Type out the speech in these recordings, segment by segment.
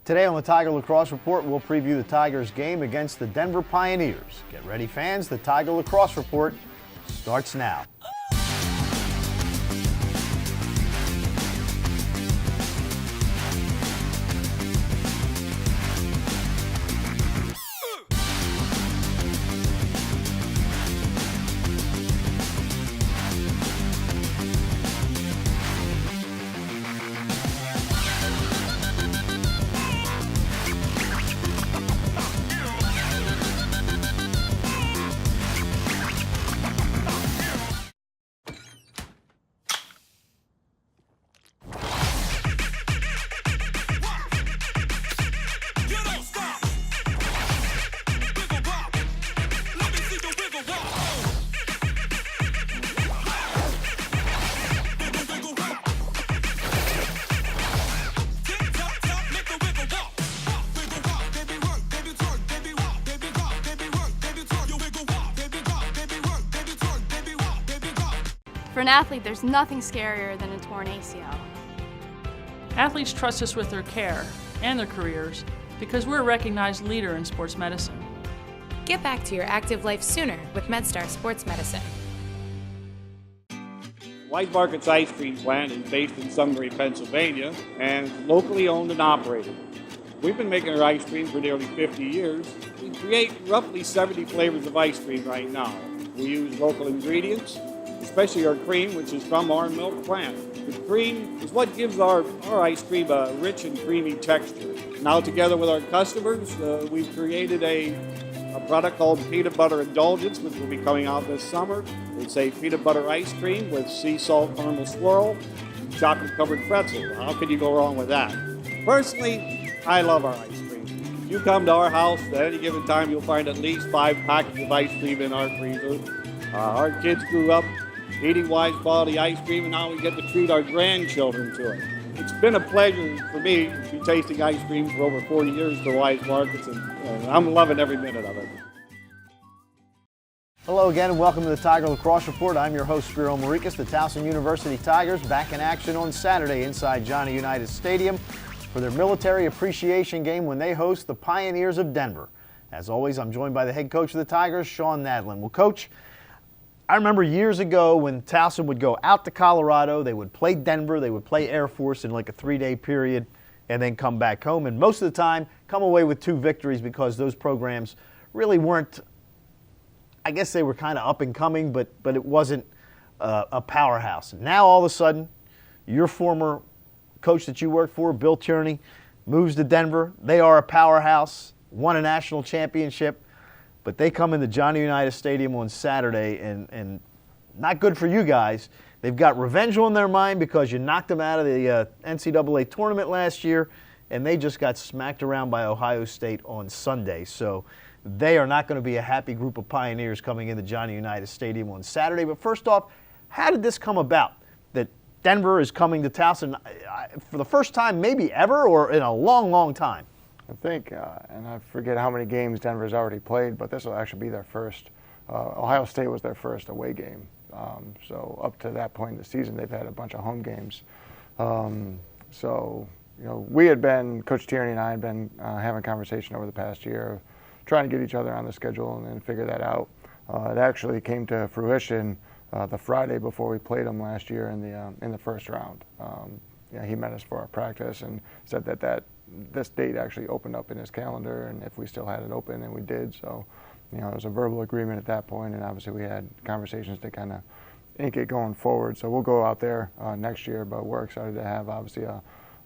Today on the Tiger Lacrosse Report, we'll preview the Tigers' game against the Denver Pioneers. Get ready, fans. The Tiger Lacrosse Report starts now. For an athlete, there's nothing scarier than a torn ACL. Athletes trust us with their care and their careers because we're a recognized leader in sports medicine. Get back to your active life sooner with MedStar Sports Medicine. Wise Market's ice cream plant is based in Sunbury, Pennsylvania, and is locally owned and operated. We've been making our ice cream for nearly 50 years. We create roughly 70 flavors of ice cream right now. We use local ingredients, especially our cream, which is from our milk plant. The cream is what gives our ice cream a rich and creamy texture. Now, together with our customers, we've created a product called Peanut Butter Indulgence, which will be coming out this summer. It's a peanut butter ice cream with sea salt caramel swirl, chocolate-covered pretzel. How can you go wrong with that? Personally, I love our ice cream. If you come to our house at any given time, you'll find at least 5 packets of ice cream in our freezer. Our kids grew up eating Wise quality ice cream, and now we get to treat our grandchildren to it. It's been a pleasure for me to be tasting ice cream for over 40 years for Wise Markets, and I'm loving every minute of it. Hello again and welcome to the Tiger Lacrosse Report. I'm your host, Spiro Morekas. The Towson University Tigers back in action on Saturday inside Johnny Unitas Stadium for their military appreciation game when they host the Pioneers of Denver. As always, I'm joined by the head coach of the Tigers, Shawn Nadelen. Well, Coach, I remember years ago when Towson would go out to Colorado, they would play Denver, they would play Air Force in like a 3-day period and then come back home. And most of the time, come away with 2 victories because those programs really weren't, I guess they were kind of up and coming, but it wasn't a powerhouse. Now all of a sudden, your former coach that you worked for, Bill Tierney, moves to Denver. They are a powerhouse, won a national championship. But they come into Johnny Unitas Stadium on Saturday, and not good for you guys. They've got revenge on their mind because you knocked them out of the NCAA tournament last year, and they just got smacked around by Ohio State on Sunday. So they are not going to be a happy group of Pioneers coming into Johnny Unitas Stadium on Saturday. But first off, how did this come about that Denver is coming to Towson for the first time maybe ever or in a long, long time? I think, and I forget how many games Denver's already played, but this will actually be their first. Ohio State was their first away game. So up to that point in the season, they've had a bunch of home games. So, we had been, Coach Tierney and I had been having a conversation over the past year, trying to get each other on the schedule and figure that out. It actually came to fruition the Friday before we played them last year in the first round. He met us for our practice and said that this date actually opened up in his calendar, and if we still had it open, and we did. So, it was a verbal agreement at that point, and obviously we had conversations to kind of ink it going forward. So we'll go out there next year, but we're excited to have obviously a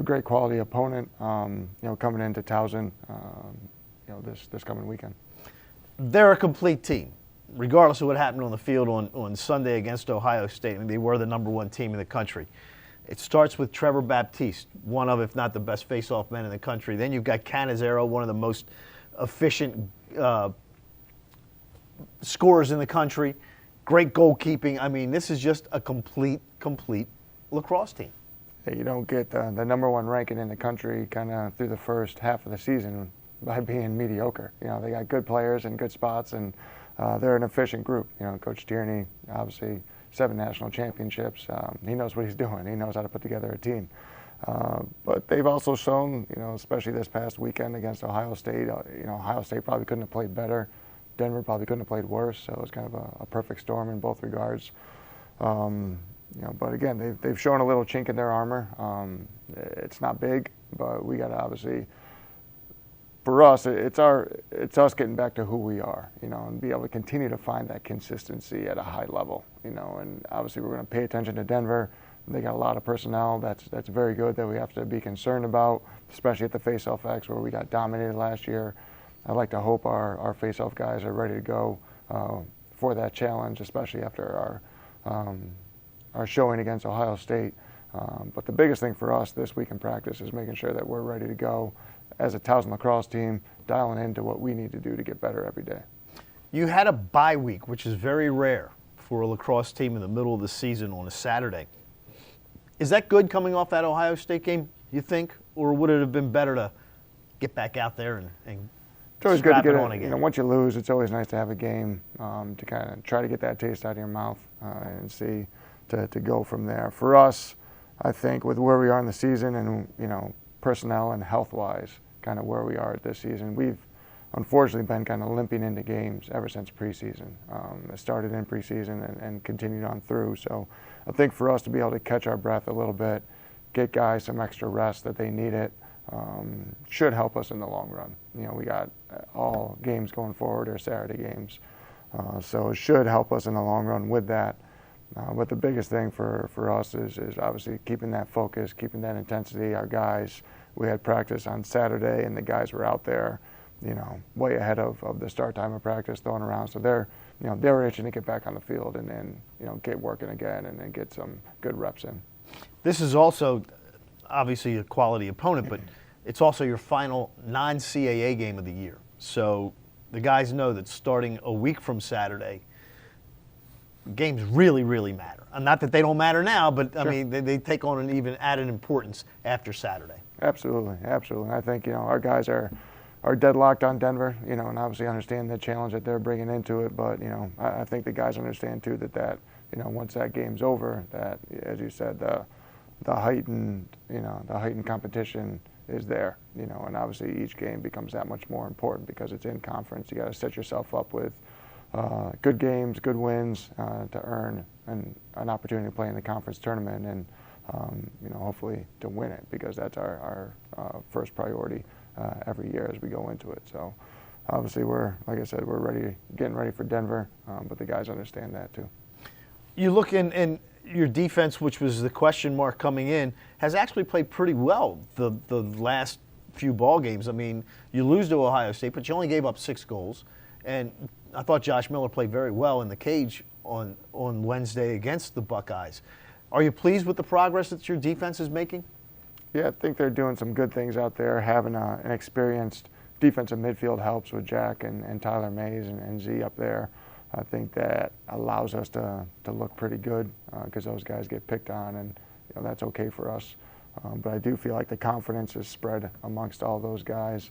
great quality opponent, coming into Towson, this coming weekend. They're a complete team, regardless of what happened on the field on Sunday against Ohio State. I mean, they were the #1 team in the country. It starts with Trevor Baptiste, one of, if not the best face-off men in the country. Then you've got Canizero, one of the most efficient scorers in the country. Great goalkeeping. I mean, this is just a complete lacrosse team. You don't get the #1 ranking in the country kind of through the first half of the season by being mediocre. They got good players and good spots, and they're an efficient group. Coach Tierney, obviously, 7 national championships. He knows what he's doing. He knows how to put together a team. But they've also shown, especially this past weekend against Ohio State, Ohio State probably couldn't have played better. Denver probably couldn't have played worse, so it was kind of a perfect storm in both regards. But again, they've shown a little chink in their armor. It's not big, but we got to obviously, for us, it's us getting back to who we are, and be able to continue to find that consistency at a high level, and obviously we're going to pay attention to Denver. They got a lot of personnel that's very good that we have to be concerned about, especially at the face-off X where we got dominated last year. I'd like to hope our face-off guys are ready to go for that challenge, especially after our showing against Ohio State. But the biggest thing for us this week in practice is making sure that we're ready to go as a Towson lacrosse team, dialing into what we need to do to get better every day. You had a bye week, which is very rare for a lacrosse team in the middle of the season on a Saturday. Is that good coming off that Ohio State game, you think? Or would it have been better to get back out there and it's always good to get on again? Once you lose, it's always nice to have a game to kind of try to get that taste out of your mouth and see to go from there. For us, I think with where we are in the season and, personnel and health-wise, kind of where we are this season, we've unfortunately been kind of limping into games ever since preseason. It started in preseason and continued on through. So I think for us to be able to catch our breath a little bit, get guys some extra rest that they need it, should help us in the long run. We got all games going forward are Saturday games. So it should help us in the long run with that. But the biggest thing for us is obviously keeping that focus, keeping that intensity. Our guys, we had practice on Saturday and the guys were out there, way ahead of the start time of practice, throwing around. So they're itching to get back on the field and then, get working again and then get some good reps in. This is also obviously a quality opponent, but it's also your final non-CAA game of the year. So the guys know that starting a week from Saturday, games really, really matter. Not that they don't matter now, but Sure. I mean, they take on an even added importance after Saturday. Absolutely. And I think, our guys are deadlocked on Denver, and obviously understand the challenge that they're bringing into it. But, I think the guys understand too that once that game's over, that, as you said, the heightened competition is there, and obviously each game becomes that much more important because it's in conference. You got to set yourself up with good games, good wins to earn an opportunity to play in the conference tournament and, hopefully to win it because that's our first priority every year as we go into it. So obviously like I said, we're getting ready for Denver, but the guys understand that too. You look in your defense, which was the question mark coming in, has actually played pretty well the last few ball games. I mean, you lose to Ohio State, but you only gave up 6 goals. And I thought Josh Miller played very well in the cage on Wednesday against the Buckeyes. Are you pleased with the progress that your defense is making? Yeah, I think they're doing some good things out there. Having an experienced defensive midfield helps with Jack and Tyler Mays and Z up there. I think that allows us to look pretty good because those guys get picked on, and that's okay for us. But I do feel like the confidence is spread amongst all those guys.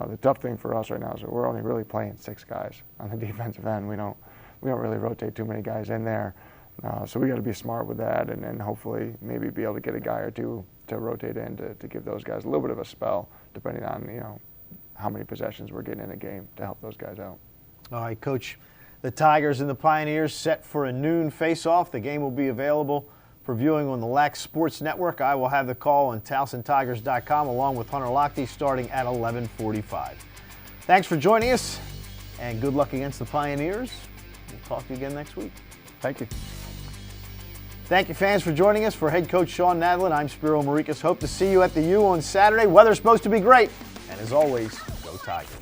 The tough thing for us right now is that we're only really playing 6 guys on the defensive end. We don't really rotate too many guys in there. So we got to be smart with that, and hopefully maybe be able to get a guy or two to rotate in to give those guys a little bit of a spell, depending on how many possessions we're getting in a game to help those guys out. All right, Coach. The Tigers and the Pioneers set for a noon face-off. The game will be available for viewing on the LAC Sports Network. I will have the call on TowsonTigers.com along with Hunter Lochte starting at 11:45. Thanks for joining us, and good luck against the Pioneers. We'll talk to you again next week. Thank you. Thank you, fans, for joining us. For head coach Shawn Nadelen, I'm Spiro Morekas. Hope to see you at the U on Saturday. Weather's supposed to be great. And as always, go Tigers.